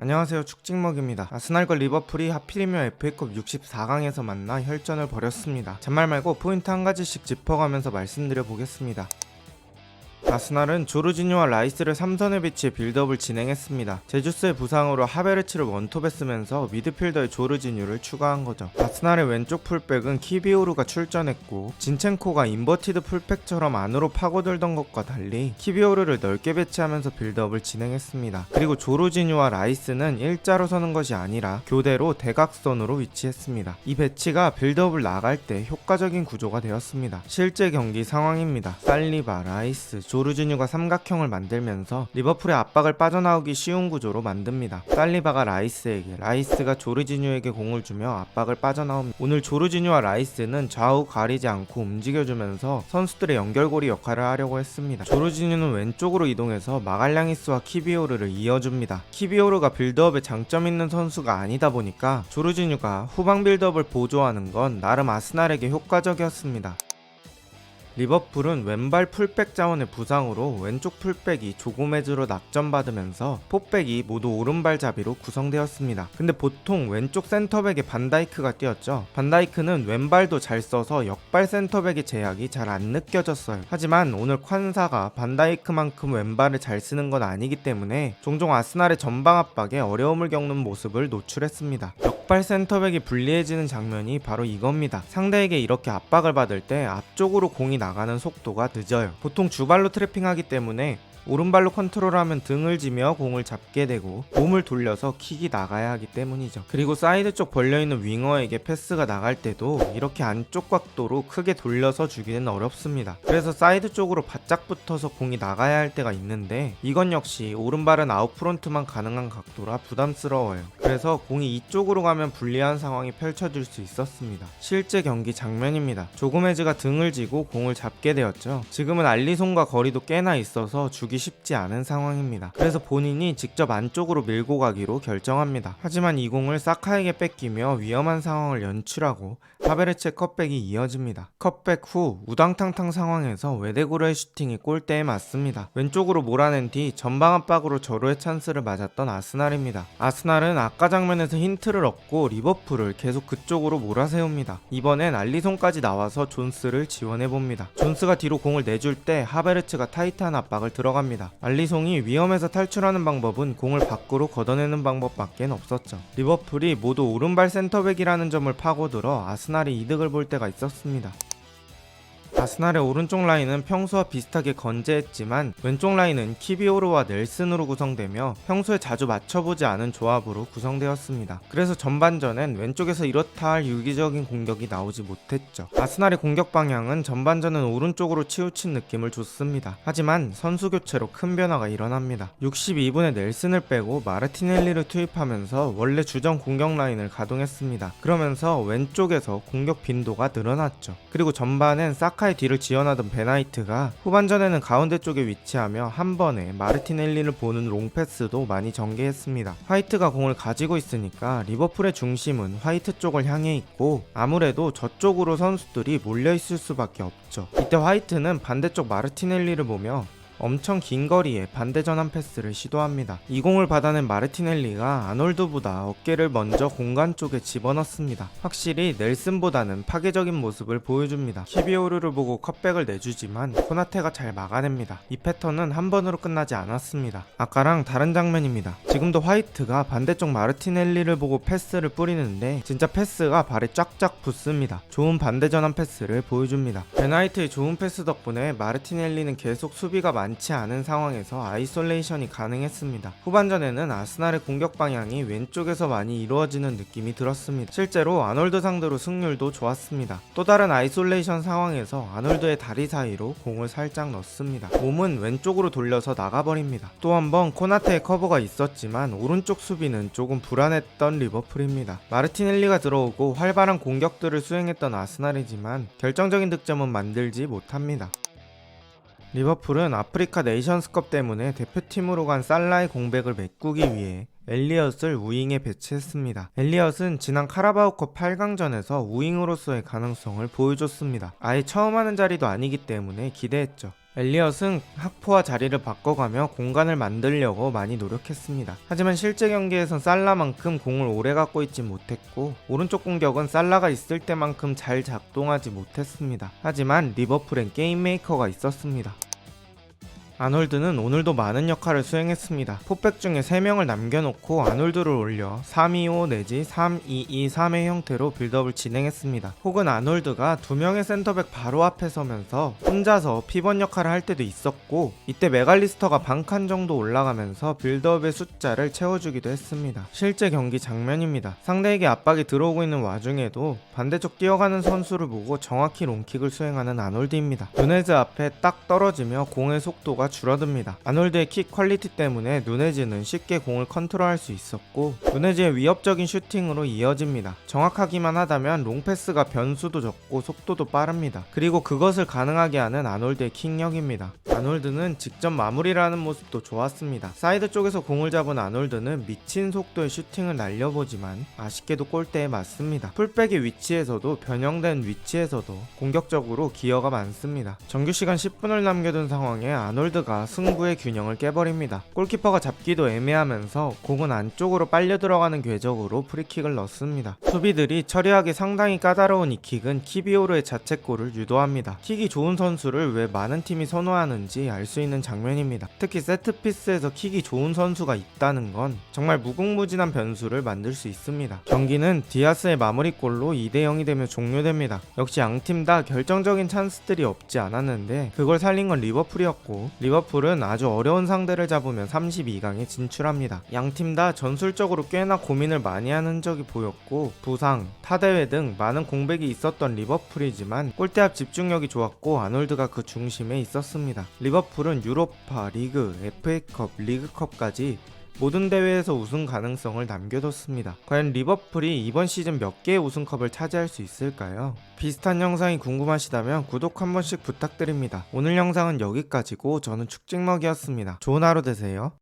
안녕하세요, 축직먹입니다. 아스날과 리버풀이 하필이면 FA컵 64강에서 만나 혈전을 벌였습니다. 잔말 말고 포인트 한 가지씩 짚어가면서 말씀드려 보겠습니다. 아스날은 조르지뉴와 라이스를 3선에 배치해 빌드업을 진행했습니다. 제주스의 부상으로 하베르츠를 원톱에 쓰면서 미드필더에 조르지뉴를 추가한 거죠. 아스날의 왼쪽 풀백은 키비오르가 출전했고 진첸코가 인버티드 풀백처럼 안으로 파고들던 것과 달리 키비오르를 넓게 배치하면서 빌드업을 진행했습니다. 그리고 조르지뉴와 라이스는 일자로 서는 것이 아니라 교대로 대각선으로 위치했습니다. 이 배치가 빌드업을 나갈 때 효과적인 구조가 되었습니다. 실제 경기 상황입니다. 살리바, 라이스, 조르지뉴가 삼각형을 만들면서 리버풀의 압박을 빠져나오기 쉬운 구조로 만듭니다. 살리바가 라이스에게, 라이스가 조르지뉴에게 공을 주며 압박을 빠져나옵니다. 오늘 조르지뉴와 라이스는 좌우 가리지 않고 움직여주면서 선수들의 연결고리 역할을 하려고 했습니다. 조르지뉴는 왼쪽으로 이동해서 마갈량이스와 키비오르를 이어줍니다. 키비오르가 빌드업에 장점 있는 선수가 아니다 보니까 조르지뉴가 후방 빌드업을 보조하는 건 나름 아스날에게 효과적이었습니다. 리버풀은 왼발 풀백 자원의 부상으로 왼쪽 풀백이 조고메즈로 낙점받으면서 포백이 모두 오른발잡이로 구성되었습니다. 근데 보통 왼쪽 센터백에 반다이크가 뛰었죠. 반다이크는 왼발도 잘 써서 역발 센터백의 제약이 잘 안 느껴졌어요. 하지만 오늘 콴사가 반다이크만큼 왼발을 잘 쓰는 건 아니기 때문에 종종 아스날의 전방 압박에 어려움을 겪는 모습을 노출했습니다. 역발 센터백이 불리해지는 장면이 바로 이겁니다. 상대에게 이렇게 압박을 받을 때 앞쪽으로 공이 나가는 속도가 늦어요. 보통 주발로 트래핑하기 때문에 오른발로 컨트롤하면 등을 지며 공을 잡게 되고 몸을 돌려서 킥이 나가야 하기 때문이죠. 그리고 사이드 쪽 벌려있는 윙어에게 패스가 나갈 때도 이렇게 안쪽 각도로 크게 돌려서 주기는 어렵습니다. 그래서 사이드 쪽으로 바짝 붙어서 공이 나가야 할 때가 있는데 이건 역시 오른발은 아웃프론트만 가능한 각도라 부담스러워요. 그래서 공이 이쪽으로 가면 불리한 상황이 펼쳐질 수 있었습니다. 실제 경기 장면입니다. 조고메즈가 등을 지고 공을 잡게 되었죠. 지금은 알리송과 거리도 꽤나 있어서 주기 쉽지 않은 상황입니다. 그래서 본인이 직접 안쪽으로 밀고 가기로 결정합니다. 하지만 이 공을 사카에게 뺏기며 위험한 상황을 연출하고 하베르츠의 컷백이 이어집니다. 컷백 후 우당탕탕 상황에서 외대구르의 슈팅이 골대에 맞습니다. 왼쪽으로 몰아낸 뒤 전방 압박으로 절호의 찬스를 맞았던 아스날입니다. 아스날은 아까 장면에서 힌트를 얻고 리버풀을 계속 그쪽으로 몰아세웁니다. 이번엔 알리송까지 나와서 존스를 지원해봅니다. 존스가 뒤로 공을 내줄 때 하베르츠가 타이트한 압박을 들어갑니다. 알리송이 위험해서 탈출하는 방법은 공을 밖으로 걷어내는 방법밖에 없었죠. 리버풀이 모두 오른발 센터백이라는 점을 파고들어 아스날이 이득을 볼 때가 있었습니다. 아스날의 오른쪽 라인은 평소와 비슷하게 건재했지만 왼쪽 라인은 키비오르와 넬슨으로 구성되며 평소에 자주 맞춰보지 않은 조합으로 구성되었습니다. 그래서 전반전엔 왼쪽에서 이렇다 할 유기적인 공격이 나오지 못했죠. 아스날의 공격 방향은 전반전은 오른쪽으로 치우친 느낌을 줬습니다. 하지만 선수 교체로 큰 변화가 일어납니다. 62분에 넬슨을 빼고 마르티넬리를 투입하면서 원래 주전 공격 라인을 가동했습니다. 그러면서 왼쪽에서 공격 빈도가 늘어났죠. 그리고 전반엔 사카의 뒤를 지원하던 베나이트가 후반전에는 가운데 쪽에 위치하며 한 번에 마르티넬리를 보는 롱패스도 많이 전개했습니다. 화이트가 공을 가지고 있으니까 리버풀의 중심은 화이트 쪽을 향해 있고 아무래도 저쪽으로 선수들이 몰려있을 수밖에 없죠. 이때 화이트는 반대쪽 마르티넬리를 보며 엄청 긴 거리에 반대 전환 패스를 시도합니다. 이 공을 받아낸 마르티넬리가 아놀드보다 어깨를 먼저 공간 쪽에 집어넣습니다. 확실히 넬슨보다는 파괴적인 모습을 보여줍니다. 키비오르를 보고 컷백을 내주지만 코나테가 잘 막아냅니다. 이 패턴은 한 번으로 끝나지 않았습니다. 아까랑 다른 장면입니다. 지금도 화이트가 반대쪽 마르티넬리를 보고 패스를 뿌리는데 진짜 패스가 발에 쫙쫙 붙습니다. 좋은 반대 전환 패스를 보여줍니다. 베나이트의 좋은 패스 덕분에 마르티넬리는 계속 수비가 많지 않은 상황에서 아이솔레이션이 가능했습니다. 후반전에는 아스날의 공격 방향이 왼쪽에서 많이 이루어지는 느낌이 들었습니다. 실제로 아놀드 상대로 승률도 좋았습니다. 또 다른 아이솔레이션 상황에서 아놀드의 다리 사이로 공을 살짝 넣습니다. 몸은 왼쪽으로 돌려서 나가버립니다. 또 한 번 코나테의 커버가 있었지만 오른쪽 수비는 조금 불안했던 리버풀입니다. 마르티넬리가 들어오고 활발한 공격들을 수행했던 아스날이지만 결정적인 득점은 만들지 못합니다. 리버풀은 아프리카 네이션스컵 때문에 대표팀으로 간 살라의 공백을 메꾸기 위해 엘리엇을 우잉에 배치했습니다. 엘리엇은 지난 카라바오컵 8강전에서 우잉으로서의 가능성을 보여줬습니다. 아예 처음 하는 자리도 아니기 때문에 기대했죠. 엘리엇은 학포와 자리를 바꿔가며 공간을 만들려고 많이 노력했습니다. 하지만 실제 경기에선 살라만큼 공을 오래 갖고 있지 못했고 오른쪽 공격은 살라가 있을 때만큼 잘 작동하지 못했습니다. 하지만 리버풀엔 게임 메이커가 있었습니다. 아놀드는 오늘도 많은 역할을 수행했습니다. 포백 중에 3명을 남겨놓고 아놀드를 올려 3-2-5 내지 3-2-2-3의 형태로 빌드업을 진행했습니다. 혹은 아놀드가 2명의 센터백 바로 앞에 서면서 혼자서 피벗 역할을 할 때도 있었고, 이때 메갈리스터가 반칸 정도 올라가면서 빌드업의 숫자를 채워주기도 했습니다. 실제 경기 장면입니다. 상대에게 압박이 들어오고 있는 와중에도 반대쪽 뛰어가는 선수를 보고 정확히 롱킥을 수행하는 아놀드입니다. 누네즈 앞에 딱 떨어지며 공의 속도가 줄어듭니다. 아놀드의 킥 퀄리티 때문에 누네즈는 쉽게 공을 컨트롤할 수 있었고, 누네즈의 위협적인 슈팅으로 이어집니다. 정확하기만 하다면 롱패스가 변수도 적고 속도도 빠릅니다. 그리고 그것을 가능하게 하는 아놀드의 킥력입니다. 아놀드는 직접 마무리를 하는 모습도 좋았습니다. 사이드 쪽에서 공을 잡은 아놀드는 미친 속도의 슈팅을 날려보지만 아쉽게도 골대에 맞습니다. 풀백의 위치에서도 변형된 위치에서도 공격적으로 기여가 많습니다. 정규시간 10분을 남겨둔 상황에 아놀드가 승부의 균형을 깨버립니다. 골키퍼가 잡기도 애매하면서 공은 안쪽으로 빨려 들어가는 궤적으로 프리킥을 넣습니다. 수비들이 처리하기 상당히 까다로운 이 킥은 키비오르의 자책골을 유도합니다. 킥이 좋은 선수를 왜 많은 팀이 선호하는지 알 수 있는 장면입니다. 특히 세트피스에서 킥이 좋은 선수가 있다는 건 정말 무궁무진한 변수를 만들 수 있습니다. 경기는 디아스의 마무리골로 2-0이 되며 종료됩니다. 역시 양팀 다 결정적인 찬스들이 없지 않았는데 그걸 살린 건 리버풀이었고, 리버풀은 아주 어려운 상대를 잡으면 32강에 진출합니다. 양팀 다 전술적으로 꽤나 고민을 많이 한 흔적이 보였고, 부상, 타대회 등 많은 공백이 있었던 리버풀이지만 골대 앞 집중력이 좋았고 아놀드가 그 중심에 있었습니다. 리버풀은 유로파, 리그, FA컵, 리그컵까지 모든 대회에서 우승 가능성을 남겨뒀습니다. 과연 리버풀이 이번 시즌 몇 개의 우승컵을 차지할 수 있을까요? 비슷한 영상이 궁금하시다면 구독 한 번씩 부탁드립니다. 오늘 영상은 여기까지고 저는 축직먹이었습니다. 좋은 하루 되세요.